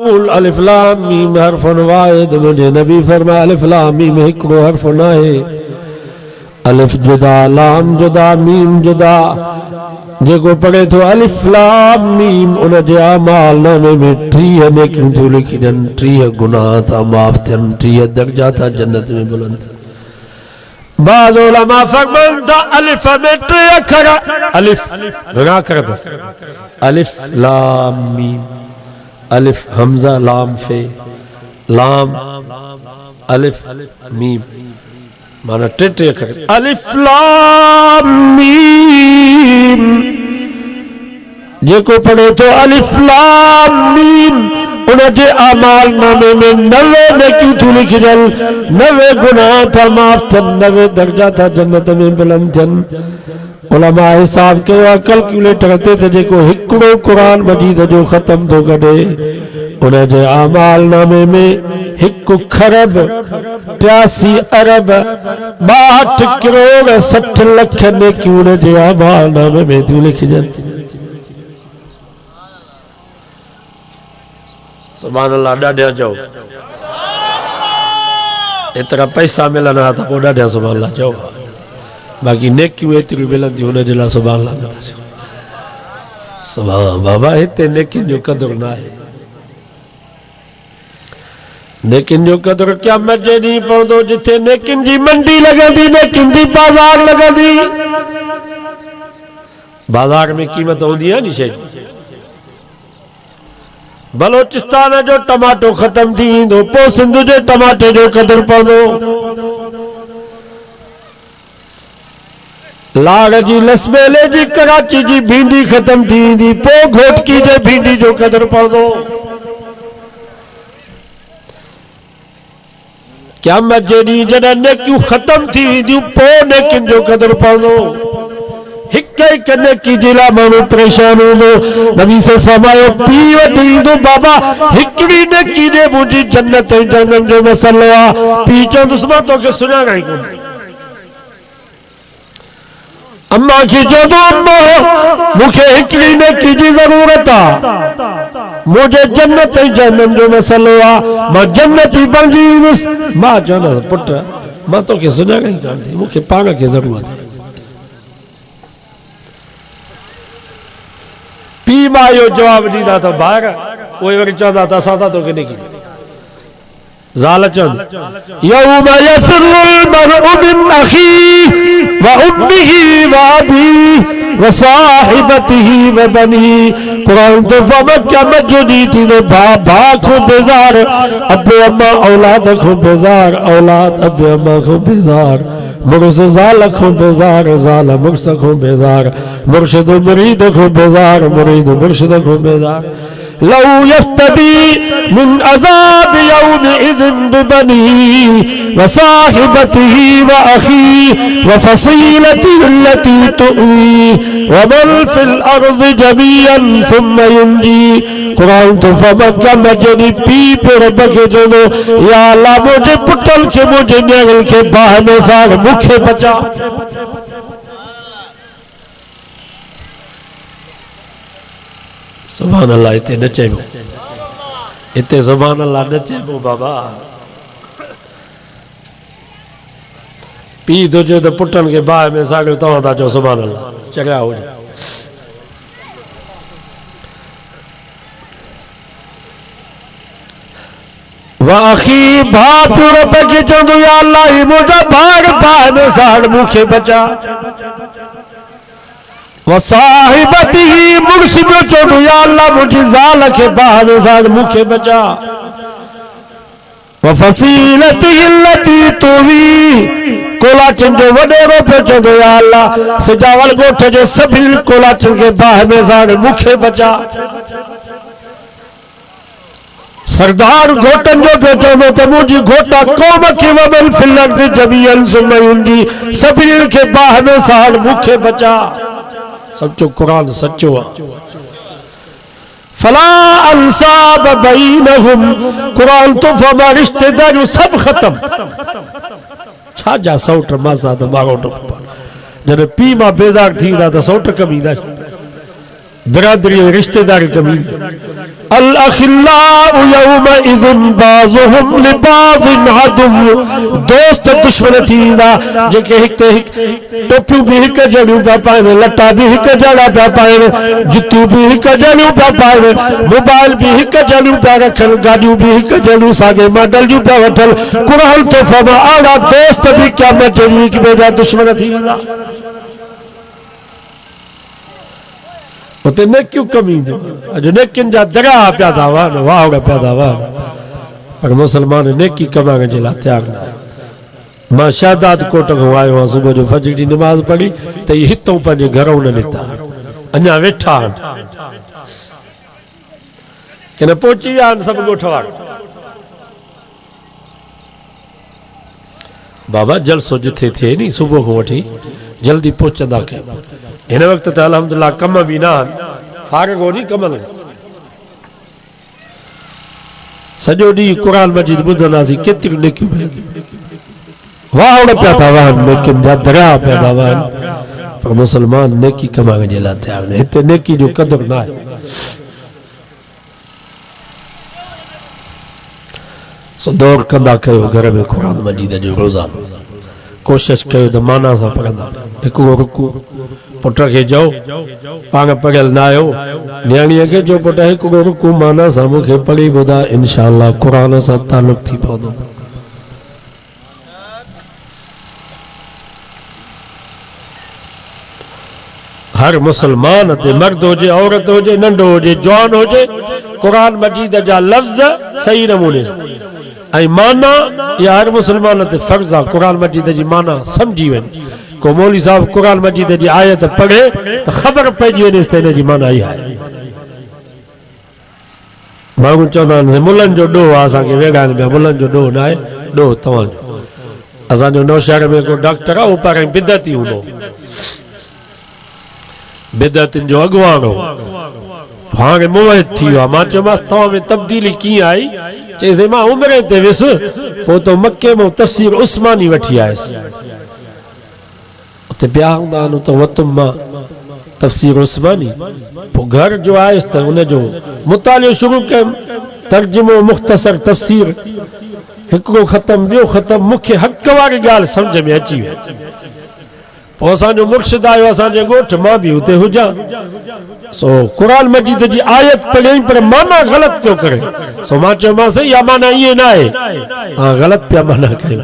अक़ूल अलिफ लाम मीम हर्फुन वाहिद, मुझे नबी फरमाया अलिफ लाम मीम हिकिड़ो हर्फ न आहे। अलिफ जुदा, लाम जुदा, मीम जुदा। जेको पढ़े तो अलिफ लाम मीम उन जे अमाल नामे में 30 नेकियूं थियूं लिखी ॾियनि, 30 गुनाह था माफ़ थियनि, 30 दर्जा था जन्नत में बुलंद। बाज़ उलमा फरमाइनि था अलिफ में 3 अखर, अलिफ घणा अखर अथसि? अलिफ लाम मीम, अलिफ हमज़ा लाम फे, लाम अलिफ मीम, माना 3 अखर। अलिफ लाम मीम जेको पढ़े तो अलिफ लाम मीम उन जे अमाल नामे में 90 नेकियूं थियूं लिखिजनि, 90 गुनाह था माफ़ थियनि, 90 दर्जा था जन्नत में बुलंद थियनि। उलमा हिसाब कयो, कैलकुलेटर ते त जेको हिकिड़ो क़ुरान मजीद जो ख़त्म थो कढे उन जे अमाल नामे में 1 खरब 83 अरब 62 करोड़ 60 लख नेकियूं उन जे अमाल नामे में थियूं लिखिजनि। सुभान अल्लाह, ॾाढा चओ। एतिरा पैसा मिलनि हा त पोइ ॾाढा सुभान अल्लाह चओ, बाक़ी नेकियूं एतिरियूं मिलंदियूं हुन जे लाइ सुभान अल्लाह नथा चओ। सुभान बाबा, हिते नेकियुनि जो क़दुरु न आहे। नेकियुनि जो क़दुरु क़यामत जे ॾींहुं पवंदो, जिथे नेकियुनि जी मंडी लॻंदी, नेकियुनि जी बाज़ार लॻंदी। बाज़ार में क़ीमत हूंदी आहे नी शइ। बलोचिस्तान जो टमाटो ख़त्म थी वेंदो, पोइ सिंध जे टमाटे जो क़दुरु पवंदो। लाड़ जी लसबेले जी कराची जी भिंडी ख़त्म थी वेंदी, पोइ घोटकी जे भिंडी जो क़दुरु पवंदो। क़यामत जे ॾींहुं जॾहिं नेकियूं ख़त्म थी वेंदियूं, पोइ नेकियुनि जो क़दुरु पवंदो। हिक हिक नेकी जे लाइ माण्हू परेशान हूंदो। नबी से फरमायो, पी वठी ईंदो, बाबा हिकिड़ी नेकी ॾे, मुंहिंजी जन्नत ऐं जहन्नम जो मसइलो आहे। पी चवंदुसि, मां तोखे सुञाणा ई कोन। अम्मा खे चवंदो, अम्मा मूंखे हिकिड़ी नेकी जी ज़रूरत आहे, मुझे जन्नत ऐं जहन्नम जो मसइलो आहे, मां जन्नती बणिजी वेंदुसि। मां चवंदसि, पुट मां तोखे सुञाणा ई कोन थी, मूंखे पाण खे ज़रूरत आहे। पी मां इहो जवाब ॾींदा त ॿार उहे वरी चवंदा त असां था तोखे नेकी। ज़ाल चवंदी, यौम यफ़िरुल मरउ मिन अख़ीहि व उम्मिही व अबीहि व साहिबतिही व बनीहि। क़ुरान तो क़यामत जो ॾींहुं थींदो, भाउ खां बेज़ार, अबो अम्मा औलाद खां बेज़ार, औलाद अबो अम्मा खां बेज़ार, मुर्स ज़ाल खां बेज़ार, ज़ाल मुर्स खां बेज़ार, मुर्शिद मुरीद खां बेज़ार, मुरीद मुर्शिद खां बेज़ार। लौ यफ्तदी मिन अज़ाब यौमइज़िन बिबनीहि व साहिबतिही व अख़ीहि व फसीलतिही अल्लती तुअवी व मन फिल अर्ज़ि जमीअन सुम्मा युंजी। कुरान तो क़यामत जे ॾींहुं पीउ पियो रब खे चवंदो, या अल्लाह मुंहिंजे पुटनि खे, मुंहिंजे नियाणियुनि खे बाहि में साड़, मूंखे बचा। सुभान अल्लाह, इते न चइबो, इते सुभान अल्लाह न चइबो बाबा। पीउ थो चए त पुटनि खे बाहि में साॻियो, तव्हां था चओ सुभान अल्लाह, चङा हुजे। वाखी भाउ पियो रब खे चवंदो, या अल्लाह ही मुंहिंजा भाउ बाहि में साड़, मूंखे बचा। वसाहिबतिही मुर्स पियो चवंदो, या अल्लाह मुंहिंजी ज़ाल खे बाहि में साड़, मूंखे बचा। वफसीलतिही अल्लती तुवी कोलाचन जो वॾेरो पियो चवंदो, या अल्लाह सिजावल ॻोठ जे सभिनी कोलाचन खे बाहि में साड़, मूंखे बचा। सरदार घोटन जो पियो चवंदो त मुंहिंजी घोटा क़ौम खे वमन फिल अर्ज़ि जमीअन सुम्मा युंजी, सभिनी खे बाहि में साड़, मूंखे बचा। सच्चो कुरान सच्चो आहे। फला अंसाब बैनहुम, कुरान तो फरमा रिश्तेदारियूं सभु ख़त्म। छा जा सौट मासा त मारोट, जॾहिं पीउ मां बेज़ार थी वेंदा त सौट कमी ईंदा, बिरादरी रिश्तेदारी कमी। अल अखिल्लाउ यौमइज़िन बाज़ुहुम लिबाज़िन अदुव्व। दोस्त दुश्मन थींदा जेके हिक ते हिक टोपियूं भी हिक जहिड़ियूं पिया पाइनि, लटा भी हिक जहिड़ा पिया पाइनि, जुतियूं भी हिक जहिड़ियूं पिया पाइनि, मोबाइल भी हिक जहिड़ियूं पिया रखनि, गाॾियूं भी हिक जहिड़ियूं साॻे मॉडल जूं पिया वठनि। क़ुरान तो फरमा अहिड़ा दोस्त भी क़यामत जे ॾींहुं हिक ॿिए जा दुश्मन थी वेंदा। उते नेकियूं कम ईंदियूं। अॼु नेकियुनि जा दरिया पिया था वहनि, वावड़ पिया था वहनि, पर मुसलमान नेकी कमाइण जे लाइ तयारु न आहे। मां शहदाद कोट खां आयो आहियां, सुबुह जो फजर जी नमाज़ पढ़ी त इहे हितों पंहिंजे घरों न निकिता, अञा वेठा आहिनि, कि न पहुची विया आहिनि सभु ॻोठ वारा। बाबा जलसो जिथे थिए नी सुबुह खां वठी जल्दी पहुचंदा कयो। हिन वक़्त त अल्हम्दुलिल्लाह कम बि न आहिनि, फारिग हो नी कमनि। सॼो ॾींहुं क़ुरान मजीद ॿुधंदासीं, केतिरियूं नेकियूं मिलंदियूं। वावड़ पिया था वहनि, नेकियुनि जा दरिया पिया था वहनि, पर मुसलमान नेकी कमाइण जे लाइ तयारु न। हिते नेकी जो क़दुरु न आहे। सो दौर कंदा कयो घर में क़ुरान मजीद जो रोज़ानो। कोशिश कयो त माना सां पढ़ंदा। हिकु रुकू पुट खे चओ, पाण पढ़ियल न आहियो, न्याणीअ खे चओ पुट हिकु रुकू माना सां मूंखे पढ़ी ॿुधा, इंशाअल्लाह क़ुरान सां तालुक़ थी पवंदो। हर मुसलमान ते मर्द हुजे, औरत हुजे, नंढो हुजे, जवान हुजे, क़ुरान मजीद जा लफ़्ज़ सही नमूने ऐं माना या हर मुसलमान ते फर्ज़ आहे क़ुरान मजीद जी माना समझी वञे। को मौलवी साहब क़ुरान मजीद जी आयत पढ़े तो ख़बर पइजी वञे त हिन जी माना इहा आहे। माण्हू चवंदा आहिनि मुलनि जो ॾोह आहे, असांखे वेगाइनि पिया, मुलनि जो ॾोह न आहे, ॾोह तव्हांजो। असांजो नौशहर में को डॉक्टर आहे, उहो पहिरियों बिदती हूंदो, बिदतियुनि जो अॻुवान हो, हाणे मुवहिद थी वियो आहे। मां चयोमांसि तव्हां में तब्दीली कीअं आई? चईसि मां उमिरि ते वियुसि, पोइ तो मके में तफ़सीर उस्मानी वठी आयुसि। उते ॿिया हूंदा आहिनि त वतुम मां तफ़सीर उस्मानी, पोइ घर जो आयुसि त उनजो मुतालियो शुरू कयुमि, तर्जुमो मुख़्तसर तफ़सीर, हिकिड़ो ख़तमु ॿियो ख़तमु, मूंखे हक़ वारी ॻाल्हि सम्झ में अची वई। पोइ असांजो मुर्शिद आयो असांजे ॻोठ, मां बि हुते हुजां। सो क़ुरान मजीद जी आयत पढ़ियईं पर माना ग़लति पियो करे। सो मां चयोमांसि इहा माना ईअं न आहे, तव्हां ग़लति पिया माना कयो,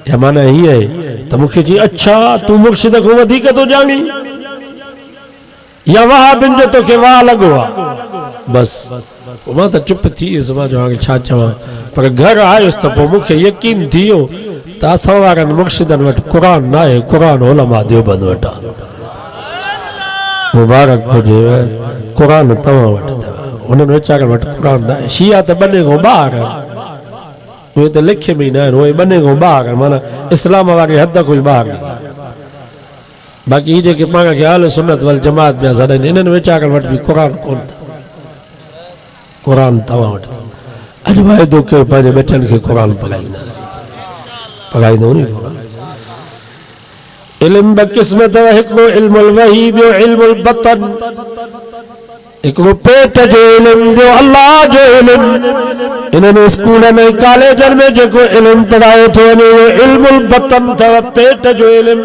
इहा माना हीअं आहे। त मूंखे चई अच्छा तूं मुर्शिद खां वधीक थो ॼाणी, या वहाबिन जो तोखे वाह लॻो आहे। बसि मां त चुप थी वियुसि, मां चयो हाणे छा चवां। पर घर आयुसि त पोइ मूंखे यकीन थी वियो त असां वारनि मुर्शिदनि वटि क़ुरान न आहे, क़ुरान उलमा देवबंद वटि आहे। मुबारक हुजे क़ुरान तव्हां वटि अथव, उन्हनि वीचारनि वटि क़ुरान न आहे। शिया त ॿने खां ॿाहिरि आहिनि, उहे त लिखे में ई न आहिनि, उहे ॿने खां ॿाहिरि आहिनि, माना इस्लाम वारी हद खां ई ॿाहिरि। बाक़ी ही जेके पाण खे अहल सुन्नत वल जमात पिया सॾनि, इन्हनि वीचारनि वटि बि क़ुरान कोन अथव। क़ुरान तव्हां वटि अथव। अॼु वाइदो कयो पंहिंजे ॿचनि खे क़ुरान पढ़ाईंदासीं, पढ़ाईंदो नी क़ुरान। इल्म ब क़िस्म अथव, हिकिड़ो इल्मुल वही, ॿियो इल्मुल बतन। हिकिड़ो पेट जो इल्म, ॿियो अल्लाह जो इल्म। इन्हनि स्कूलनि ऐं कॉलेजनि में जेको इल्म पढ़ायो थो वञे उहो इल्मुल बतन अथव, पेट जो इल्म।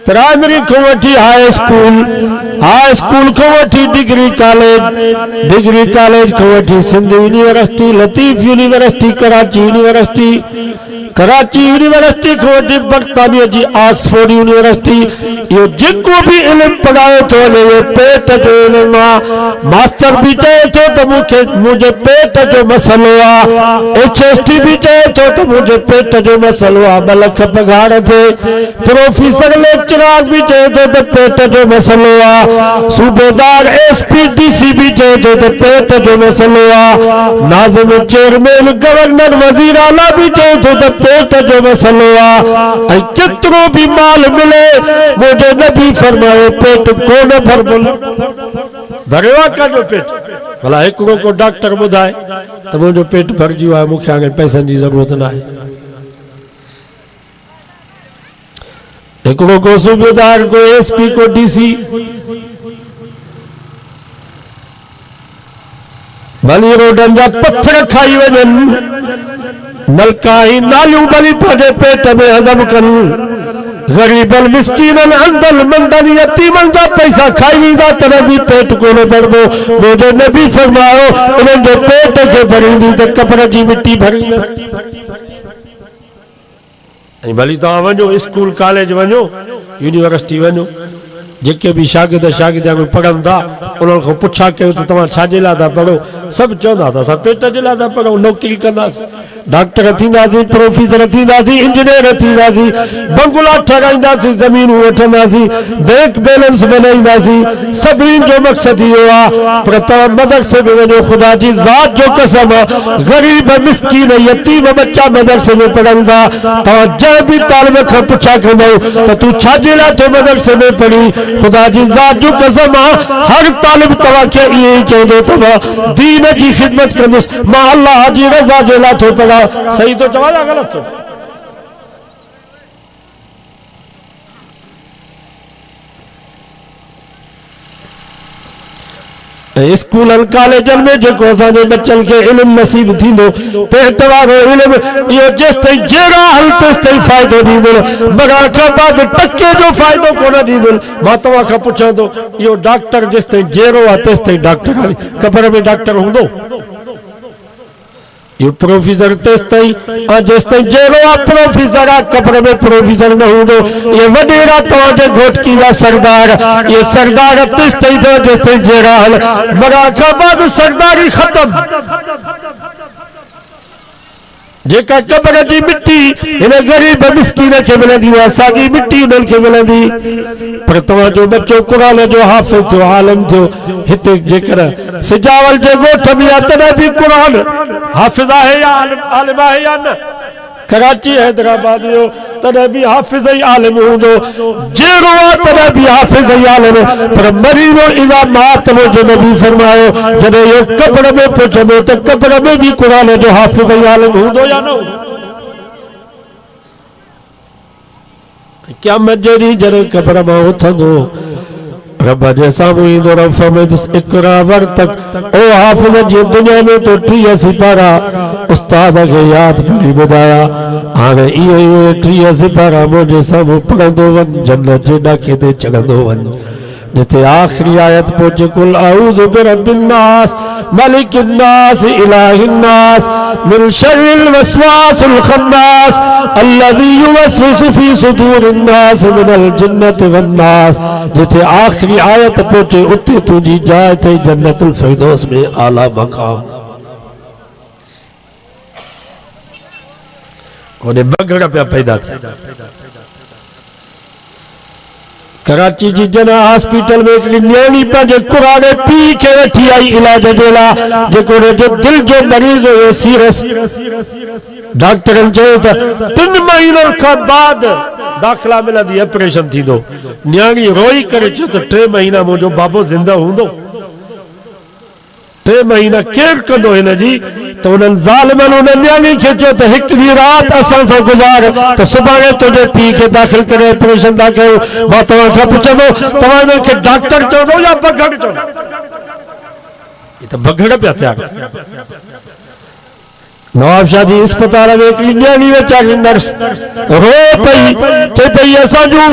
प्राइमरी को वठी हाई स्कूल, हाई स्कूल को वठी डिग्री कॉलेज, डिग्री कॉलेज को वठी Sindh university, Latif university, Karachi university, Karachi university को वठी बर्तानिया जी ऑक्सफोर्ड यूनिवर्सिटी। यो जेको भी इल्म पढ़ायो थो वञे उहो पेट जो इल्म आहे। मास्टर भी चए थो त मूंखे मुंहिंजे पेट जो मसइलो आहे, HST भी चए थो त मुंहिंजे पेट जो मसइलो आहे, 2 लख पघार थिए। प्रोफेसर लेक्चरार भी चए थो त पेट जो मसइलो आहे। सूबेदार SP DC भी चए थो त पेट जो मसइलो आहे। नाज़िम चेयरमैन गवर्नर वज़ीर आला भी चए थो त पेट जो मसइलो आहे। ऐं केतिरो भी माल मिले, मुंहिंजो नबी फरमायो पेट कोन भरबो, भरियो आहे काॾो पेट। भला हिकिड़ो को डॉक्टर ॿुधाए त मुंहिंजो पेट भरिजी वियो आहे, मूंखे हाणे पैसनि जी ज़रूरत न आहे। हिकिड़ो को सूबेदार, को SP, को DC, भली रोडन जा पत्थर खाई वजन नलका ही नालियूं भली पंहिंजे पेट में हज़म कन गरीबन मिस्कीनन अंदल मंदन यतीमन जा पैसा खाई वींदा तॾहिं बि पेट कोन भरबो। मुंहिंजो नबी फरमायो इन्हनि जे पेट खे भरींदी त कब्र जी मिट्टी भरींदसि। ऐं भली तव्हां वञो स्कूल कॉलेज वञो यूनिवर्सिटी वञो जेके भी शागिर्द पढ़नि था उन्हनि खां पुछा कयो त तव्हां छाजे लाइ था पढ़ो सभु चवंदा त असां पेट जे लाइ था पढ़ूं नौकिरी कंदासीं डॉक्टर थींदासीं प्रोफेसर थींदासीं इंजीनियर थींदासीं बंगला ठहाराईंदासीं ज़मीनूं वठंदासीं बैंक बैलेंस बनाईंदासीं सभिनी जो मक़सदु इहो आहे। पर तव्हां मदरसे में वञो ख़ुदा जी ज़ात जो कसम ग़रीब मिस्कीन यतीम बच्चा मदरसे में पढ़नि था तव्हां जंहिं बि तालिब खां पुछा कंदव त तूं छाजे लाइ थियो मदरसे में पढ़ी खुदा जी ज़ात जो कसम हर तालिब तव्हांखे इहे ई चवंदो अथव दीन जी ख़िदमत कंदुसि मां अल्लाह जी रज़ा जे लाइ थो पढ़ां। सही तो चवां या ग़लति थो? स्कूलनि कॉलेजनि में जेको असांजे बच्चनि खे इल्मु नसीब थींदो पेट वारो इल्मु इहो जेसिताईं जहिड़ा हल तेसिताईं फ़ाइदो ॾींदो मरण खां बाद टके जो फ़ाइदो कोन ॾींदो। मां तव्हां खां पुछां थो इहो डॉक्टर जेसिताईं जहिड़ो आहे तेसिताईं डॉक्टर आहे क़ब्र में डॉक्टर हूंदो ये प्रोफेसर तेसिताईं जेसिताईं जहिड़ो आहे प्रोफेसर आहे क़ब्र में प्रोफेसर न हूंदो। ये वॾेरा तव्हांजे घोटकी जा सरदार ये सरदार तेसिताईं अथव जेसिताईं जहिड़ा हल मरण खां बाद सरदारी ख़तम। जेका क़ब्र जी मिट्टी इन गरीब मिस्कीन खे मिलंदी उहा साॻी मिट्टी उन्हनि खे मिलंदी। पर तव्हांजो बच्चो क़ुरान जो हाफ़िज़ थियो आलिम थियो हिते जेकर सिजावल जे ॻोठ में आहे तॾहिं बि क़ुरान हाफ़िज़ आहे या आलिम आहे या न कराची हैदराबाद जो तॾहिं बि हाफ़िज़ ई आलिम हूंदो जहिड़ो आहे तॾहिं बि हाफ़िज़ ई आलिम पर मरीनो इज़ा मात मुंहिंजो नबी फरमायो जॾहिं इहो क़ब्र में पहुचंदो त क़ब्र में बि क़ुरान जो हाफ़िज़ ई आलिम हूंदो या न हूंदो। क़यामत जे ॾींहुं जॾहिं क़ब्र मां उथंदो रब जे साम्हूं ईंदो रफ़ में इक़रा वर्तक ओ हाफ़िज़ जी दुनिया में तो 30 सिपारा उस्ताद खे यादि करी ॿुधाया हाणे इहे 30 सिपारा मुंहिंजे साम्हूं पढ़ंदो वञ जन्नत जे ॾाके ते चढ़ंदो वञ जिथे आख़िरी आयत पहुचे कुल अऊज़ु बिरब्बिन नास मलिकिन नास इलाहिन नास मिन शर्रिल वसवासिल खन्नास अल्लज़ी युवस्विसु फी सुदूरिन नास मिनल जिन्नति वन नास जिथे आखिरी आयत पहुचे उते तुझी जाए थे जन्नतुल फिरदौस में आला मकाम। कोने बगड़ पे पैदा थे कराची जी जना हॉस्पिटल में एक न्याणी पंहिंजे कुराने पी के वठी आई इलाज जे लाइ जेको जो दिल जो मरीज़ हुयो सीरियस डॉक्टरनि चयो त 3 महीननि खां बाद दाख़िला मिलंदी ऑपरेशन थींदो। न्याणी रोई करे चयो त 3 महीना मुंहिंजो बाबो ज़िंदा हूंदो 3 महीना केरु कंदो हिन जी त उन्हनि ज़ालिमनि उन न्याणी खे चयो त हिकिड़ी राति असां सां गुज़ार त सुभाणे तुंहिंजे पीउ खे दाख़िल करे ऑपरेशन था कयूं। मां तव्हां खां पुछंदो तव्हां हिननि खे डॉक्टर चवंदो या बघड़ चवंदो? ये त बघड़ पिया थिया। नवाब शाह जी अस्पताल में हिकिड़ी न्याणी वीचारी नर्स रो पई चए पई असां जूं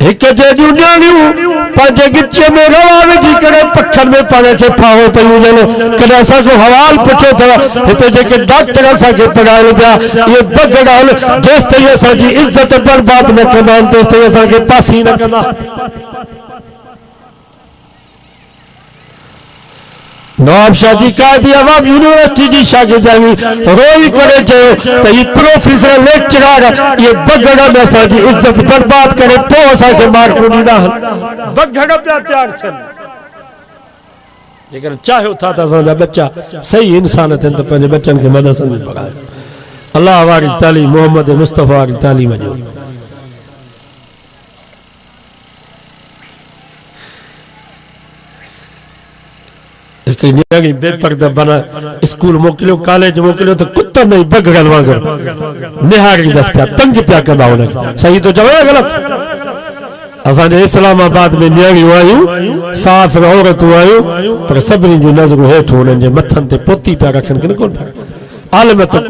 हिक जूं न्याणियूं पंहिंजे गिचे में रवा विझी करे पखनि में पाण खे फाहो पई वञनि कॾहिं असांजो हवाल पुछो अथव हिते जेके डॉक्टर असांखे पढ़ाइनि पिया इहे बघड़ आहिनि जेसिताईं असांजी इज़त बर्बाद न कंदा आहिनि तेसिताईं असांखे पासी न कंदा। नवाब शाह जी कायदी अवाम यूनिवर्सिटी जी शागिर्दानी रोई करे चयो त ही प्रोफेसर लेक्चरर ये बघड़ असांजी इज़त बर्बाद करे पोइ असांखे मार्कूं ॾींदा आहिनि। बघड़ पिया तयार थियनि जेकर चाहियो था त असांजा बच्चा सही इंसान थियनि त पंहिंजे बच्चनि खे मदरसनि में पढ़ायो। अल्लाह वारी तालीम मोहम्मद मुस्तफ़ा वारी तालीम ॾियो। बेपर्दा बना स्कूल मोकिलियो कॉलेज मोकिलियो तो कुत्ता नहीं बघड़न वांगुरु निहारींदसि पिया तंग पिया कंदा हुनखे। सही तो चवां या ग़लति? असांजे इस्लामाबाद में न्याणियूं आयूं साफ़ औरतूं आयूं पर सभिनी जूं नज़रूं हेठि उन्हनि जे मथनि ते पोती पिया रखनि कि न कोन पिया। आलिम त